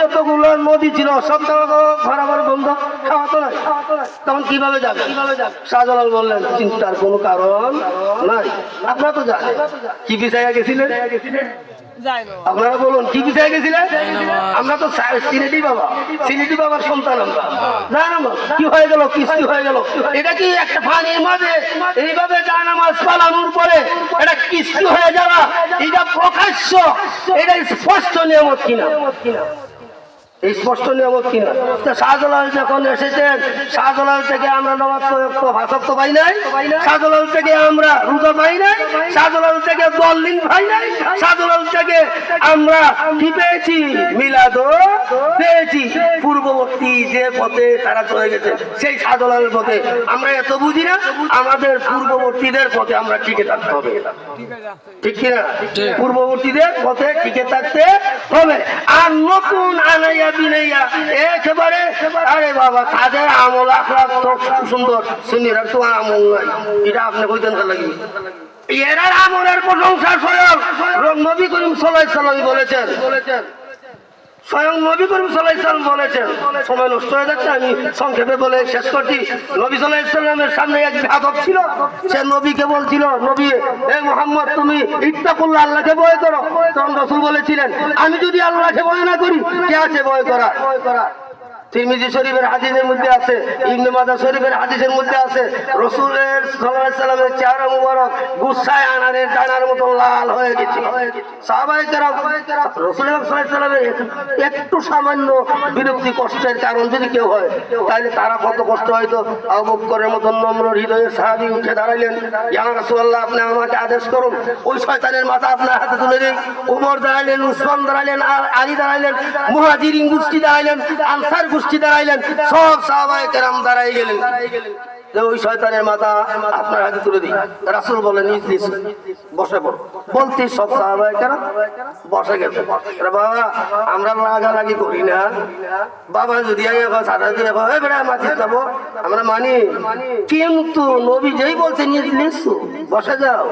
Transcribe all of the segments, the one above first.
যতগুলো নদী ছিল সব ঘরাবার বন্ধ, খাওয়া তো নাই। তখন কিভাবে যাবে? শাহজালাল বললেন চিন্তার কোনো কারণ নাই, আপনারা তো জানেন কি বিষয়ে গেছিলেন, আপনারা বলুন কি বিষয়ে গেছিলেন? আমরা তো সিলেটি বাবার সন্তান, আমরা জানাম কি হয়ে গেল, কিস্তি হয়ে গেল। এটা কি একটা পানির মাঝে এইভাবে জানামাজ পালানোর পরে এটা কিস্তি হয়ে যাওয়া, এটা প্রকাশ্য, এটা স্পষ্ট নিয়ামত কিনা? এই স্পষ্ট নিয়ামত কিনা? শাহজালাল যখন এসেছেন, শাহজালাল থেকে আমরা নামাজ ভাষাক্ত পাই নাই, শাহজালাল থেকে আমরা রোজা পাই নাই, শাহজালাল থেকে দলিল পাই নাই, শাহজালাল থেকে আমরা কি পেয়েছি? মিলাদ পেয়েছি। পূর্ববর্তী যে পথে তারা চলে গেছে সেই শাহজালালের পথে আমরা এত বুঝি না, আমাদের পূর্ববর্তীদের পথে আমরা টিকে থাকতে হবে, ঠিক কিনা? পূর্ববর্তীদের পথে টিকে থাকতে হবে। আর নতুন আনাইয়া বিনাইয়া একেবারে, আরে বাবা তাদের আমল আখলাক তো সুন্দর, সুন্নিরা তো আমল নাই, এটা আপনি কইতেন লাগবে। এরার আমলের প্রশংসা স্বয়ং নবী করিম সাল্লাল্লাহু আলাইহি ওয়াসাল্লাম বলেছেন, স্বয়ং নবী করিম সাল্লাল্লাহু আলাইহি ওয়াসাল্লাম বলেছেন। সময় নষ্ট হয়ে যাচ্ছে, আমি সংক্ষেপে বলে শেষ করছি। নবী সাল্লাল্লাহু আলাইহি ওয়াসাল্লামের সামনে এক বেয়াদব ছিল, সে নবীকে বলছিল, নবী এ মুহাম্মদ তুমি ইত্তাকুল্লাহ, আল্লাহকে ভয় করো। তখন রাসূল বলেছিলেন, আমি যদি আল্লাহকে ভয় না করি কে আছে ভয় করা? তিরমিজি শরীফের হাদিসের মধ্যে আছে, ইবনে মাজাহ শরীফের হাদিসের মধ্যে আছে, রাসূলের সাল্লাল্লাহু আলাইহি ওয়াসাল্লামের চেহারা মুবারক গুসায় আনারের দানার মতো লাল হয়ে গেছে। সাহাবায়ে কেরাম রাসূল সাল্লাল্লাহু আলাইহি ওয়াসাল্লামের একটু সামান্য বিরক্তি কষ্টের কারণ যদি কেউ হয়, তাহলে তারা কত কষ্ট হয়তো। আবু বকরের মতো নম্র হৃদয়ের সাহাবী উঠে দাঁড়াইলেন, ইয়া রাসূলুল্লাহ আপনি আমাকে আদেশ করুন, ওই শয়তানের মাথা আপনার হাতে তুলে দিই। ওমর দাঁড়াইলেন, উসমান দাঁড়াইলেন, আলী দাঁড়াইলেন, মুহাজিরিন গোষ্ঠী দাঁড়াইলেন, আনসার গোষ্ঠী দাঁড়াইলেন, সব সাহাবায়ে কেরাম দাঁড়াই গেলেন যে ওই শয়তানের মাথা আপনার হাতে তুলে দিই। রাসূল বলেন ইজলিস, বসে পড়ো। বলতে সব সাহাবায়ে কেরাম বসে গেছে। বাবা আমরা লাগালাগি করি না, বাবা যদি সাদা দিয়ে মাটি যাবো আমরা মানি, কিন্তু নবী যেই বলছেন ইজলিস বসে যাও,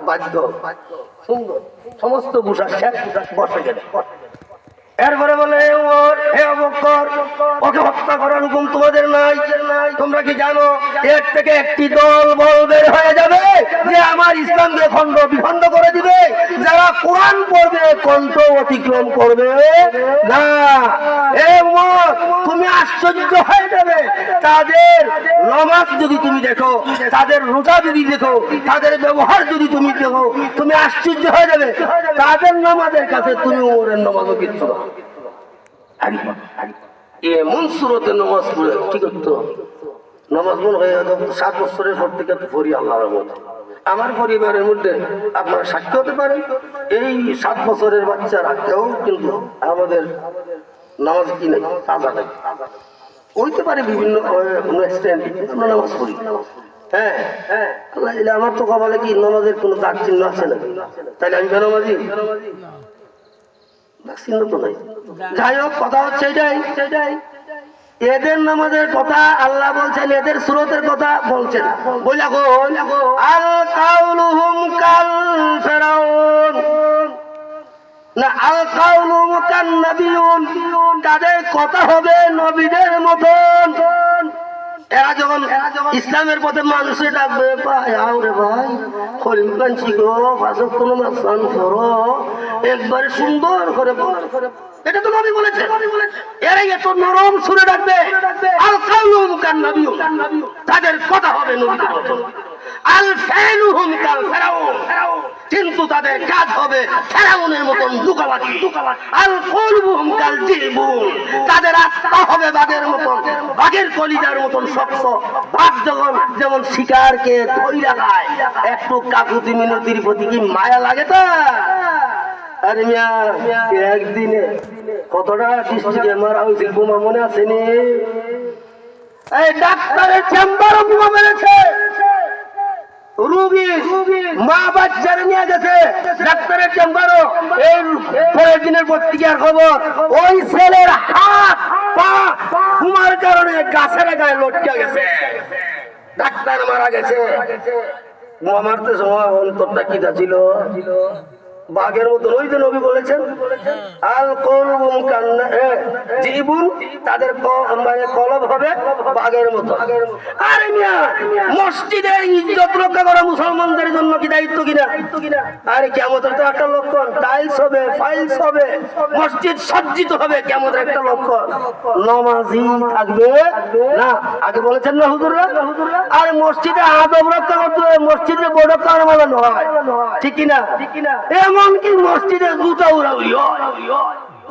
বাধ্য সুন্দর সমস্ত বুঝা শেষ, বসে গেলে। এরপরে বলে হে আবু বকর, ওকে হত্যা করার হুকুম তোমাদের নাই। তোমরা কি জানো এর থেকে একটি দল বল বের হয়ে যাবে যে আমার ইসলামকে খণ্ড বিখণ্ড করে দিবে, যারা কোরআন পড়বে কণ্ঠ অতিক্রম করবে না। হে উমর তুমি আশ্চর্য হয়ে যাবে, তাদের নামাজ যদি তুমি দেখো, তাদের রোজা যদি দেখো, তাদের ব্যবহার যদি তুমি দেখো, তুমি আশ্চর্য হয়ে যাবে। তাদের নামাজের কাছে তুমি ওমরের নামাজও কিচ্ছু না। এমন সুরতে নামাজ পড়ে কি করতো, নামাজ মনে হয়ে 7 বছরের পর থেকে পড়ি আল্লাহর মতো। আমার পরিবারের মধ্যে আপনারা সাক্ষী হতে পারেন, এই 7 বছরের বাচ্চারা কেউ কিন্তু আমাদের নামাজ কি নেই, তাজা নেই হইতে পারে, বিভিন্ন আমরা নামাজ পড়ি। হ্যাঁ হ্যাঁ, আমার তো কপালে কি নামাজের কোনো দাগ চিহ্ন আছে না, তাহলে আমি বেনামাজি? যাই হোক, কথা হচ্ছে এটাই, এদের নামাজের কথা আল্লাহ বলছেন, এদের সুরতের কথা বলছেন। বইলা আল কাউলুহুম কাল ফিরাউন না, আল কাউলুহুম কান নাবিয়ুন, তাদের কথা হবে নবীদের মতন। এরা যখন ইসলামের পথে মানুষের ডাকবে, ভাই খলিম কাঞ্চি গো ফাঁসক কোনো মাসান করো, একবারে সুন্দর করে, এটা তো নবী বলেছে। এরা এত নরম সুরে ডাকবে, আল কাউলুহুম কান নাবিয়ুন, তাদের কথা হবে নবীদের মতন। আল ফাইলুহুম কাল ফিরাউন, কিন্তু তাদের কাজ হবে ফেরাউনের মতন দুকাবাজি। আল কলবুহুম কাল জিলবুন, তাদের আত্মা হবে বাঘের মতন, বাঘের কলিজার মতন শক্ত। বাঘ যেমন শিকারকে ধইরা খায়, একটু কাকুতি মিনতির প্রতি কি মায়া লাগে তা? আরে মিয়া, একদিনে কতটা ডিস্ট্রিক্টে মারা হয়েছিল বোমা মনে আছে নি? এই ডাক্তারের চেম্বারও বোমা মেরেছে, রোগী মা বাচ্চার নিয়ে গেছে ডাক্তারের চেম্বারও। এই পরের দিনের পত্রিকার খবর, ওই ছেলের হাত পা বোমার কারণে গাছের গায়ে লটকে গেছে, ডাক্তার মারা গেছে। বোমা মারতে সময় অন্তরটা কিটা ছিল, বাঘের মতন। ওই যে নবী বলেছেন আল কলবুহুম কান চিবুন তাদের মানে কলব হবে বাঘের মতো। আরে মিয়া, মসজিদের ইজ্জত রক্ষা করা মুসলমানদের জন্য কি দায়িত্ব কিনা? আরে কিয়ামতের তো একটা লক্ষণ, টাইলস হবে, ফাইলস হবে, মসজিদ সজ্জিত হবে, কিয়ামতের একটা লক্ষণ। নামাজি থাকবে না, আগে বলেছেন না হুজুররা। আর মসজিদে আদব রক্ষা করতে হবে, মসজিদে বড় কারমালা নয়, ঠিক কিনা? এমনকি মসজিদে জুতা উড়াউড়ি হয়।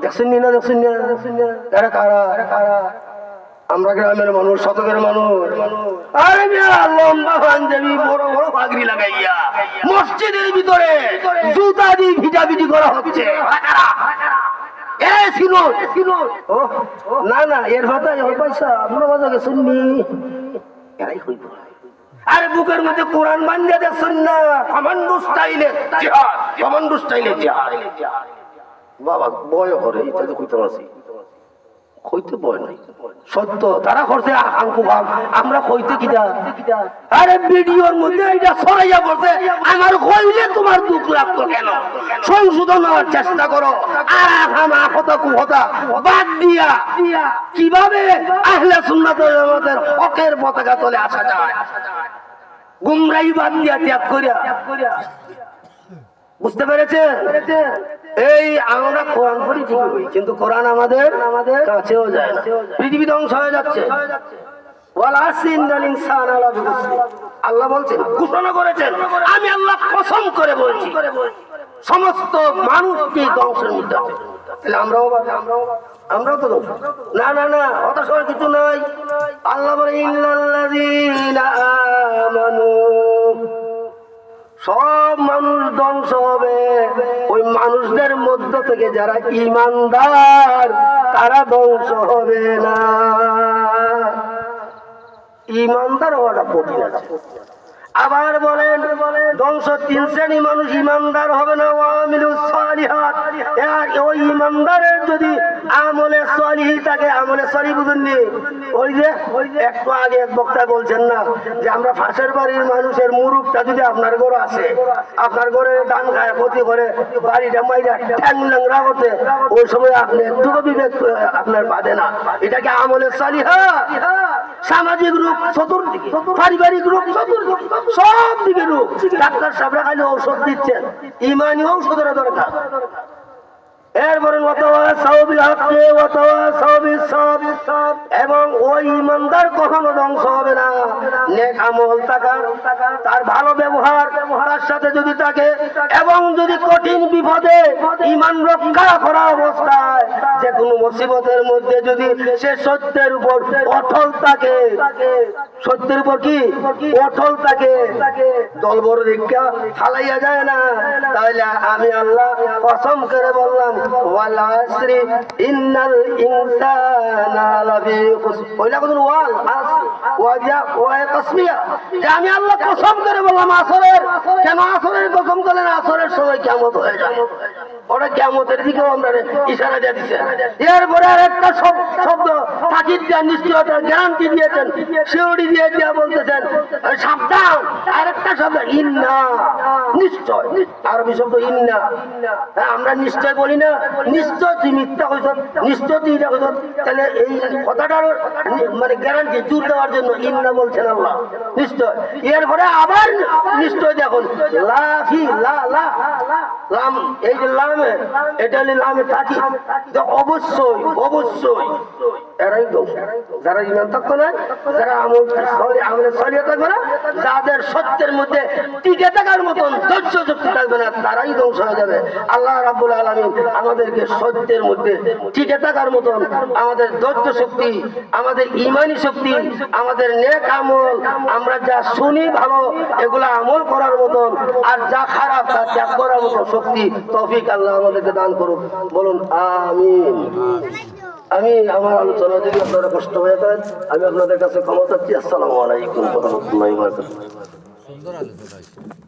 দেখছেন না, দেখছেন না, এরা কারা? আমরা গ্রামের মানুষ, শতকের মানুষ। আরে মিয়া, লম্বা পাঞ্জাবি, বড় বড় পাগড়ি লাগাইয়া মসজিদের ভিতরে জুতা দিয়ে ভিটাভিটি করা হচ্ছে। না না, এর কথা পয়সা আপনার কথা শুননি। এরাই হইব। আরে বুকের মধ্যে কোরআন বান্ধিয়া দেখছেন না, কমান্ডো স্টাইলে জিহাদ, কমান্ডো স্টাইলে জিহাদ। বাবা বয় করে এটা কইতে পারছি, কইতে বয় নাই, সত্য তারা করছে আঙ্কু ভাব, আমরা কইতে কিটা। আরে ভিডিওর মধ্যে এটা ছড়াইয়া পড়ছে, আমার কইলে তোমার দুঃখ লাগতো কেন? সংশোধন হওয়ার চেষ্টা করো। কথা কুহতা বাদ দিয়া কিভাবে আহলে সুন্নাত ওয়াল জামাতের হকের পতাকা তলে আসা যায়, গুমরাহি বাদ দিয়া ত্যাগ করিয়া। বুঝতে পেরেছে? এই আমরা কোরআন পড়ি ঠিকই, কিন্তু কোরআন আমাদের কাছেও যায় না। পৃথিবী ধ্বংস হয়ে যাচ্ছে। আল্লাহ বলছেন, ঘোষণা করেছেন, আমি আল্লাহ কসম করে বলছি সমস্ত মানুষকে ধ্বংসের মধ্যে আছে। তাহলে আমরাও তো না না না, হতাশ হওয়ার কিছু নাই। আল্লাহ বলে ইন্নাল্লাযীনা আমানু, সব মানুষ ধ্বংস হবে, ওই মানুষদের মধ্য থেকে যারা ঈমানদার তারা ধ্বংস হবে না। ঈমানদার হওয়াটা কঠিন আছে। আবার বলেন ধ্বংস তিন শ্রেণী মানুষ, ঈমানদার হবে না, ওয়ামিলুস সালিহাত। ওই ঈমানদারের যদি আমলে সলিহ থাকে, আমলে সলিহ বুঝেননি? ওই যে একটু আগে এক বক্তা বলছেন না যে আমরা ফাঁসের বাড়ির মানুষের মুরুখটা যদি আপনার ঘরে আসে, আপনার ঘরে ধান খায় ক্ষতি করে, বাড়িটা মাইরা ঠ্যাং ল্যাংরা করতে, ওই সময় আপনি একটুকু বিবেক আপনার বাঁধে না। এটাকে আমলে সলিহা। সামাজিক রূপ চতুর্দিকে, পারিবারিক রূপ চতুর্দিকে, সব দিকে রূপ। ডাক্তার সাহেবরা খালি ঔষধ দিচ্ছেন, ইমানি ঔষধের দরকার। এরপরে এবং ওই ইমানদার কখনো ধ্বংস হবে না। নেক আমল থাকার, তার ভালো ব্যবহার তার সাথে যদি থাকে, এবং যদি কঠিন বিপদে ইমান রক্ষা করা অবস্থায় যে কোনো মুসিবতের মধ্যে যদি সে সত্যের উপর অটল থাকে, সত্যের উপর কি অটল থাকে, দলবড় দীক্ষা ফালাইয়া যায় না, তাহলে আমি আল্লাহ কসম করে বললাম ওয়াল আসরি ইন্নাল ইনসানা লাফি খুসর। ওইলা কোন ওয়াল আসর ওয়াজা ওয়া তাসমিয়া, যে আমি আল্লাহ কসম করে বললাম আসরের। কেন আসরের কসম করলেন? আসরের সময় কিয়ামত হয়ে যায়। ওরা কিয়ামতের দিকেও আমরা ইশারা দিয়ে দিচ্ছে। এরপরে আরেকটা শব্দ তাকিদ দিয়ে নিশ্চয়তার গ্যারান্টি দিয়েছেন, সিউড়ি দিয়ে দিয়া বলতেছেন সাবধান। আরেকটা শব্দ ইন্না, নিশ্চয়, আরবি শব্দ ইন্না। আমরা নিশ্চয় বলি না, নিশ্চয় তুই মিথ্যা হইছ, নিশ্চয় তুই এটা হইছ। তাহলে এই কথাটার মানে গ্যারান্টি জোর দেওয়ার জন্য ইন্না বলছেন আল্লাহ, নিশ্চয়। এরপরে আবার নিশ্চয় দেখুন লাফি লা লা লাম, এই যে লামে, এটা হলে লামে থাকি, অবশ্যই অবশ্যই। এরাই তো যারা ইমান থাকতো না, যারা আমলে সলিয়া থাকবে না, যাদের সত্যের মধ্যে টিকে থাকার মতন ধৈর্য শক্তি থাকবে না, তারাই ধ্বংস হয়ে যাবে। আল্লাহ রাব্বুল আলামিন আমাদেরকে সত্যের মধ্যে টিকে থাকার মতন আমাদের ধৈর্য শক্তি, আমাদের ইমানি শক্তি, আমাদের নেক আমল, আমরা যা শুনি ভালো এগুলা আমল করার মতন, আর যা খারাপ তা ত্যাগ করার মতন শক্তি তৌফিক আল্লাহ আমাদেরকে দান করুক। বলুন আমিন। আমি আমার আলোচনা যদি আপনারা কষ্ট হয়ে যায়, আমি আপনাদের কাছে ক্ষমা চাচ্ছি। আসসালামু আলাইকুম ওয়া রাহমাতুল্লাহি ওয়া বারাকাতুহু।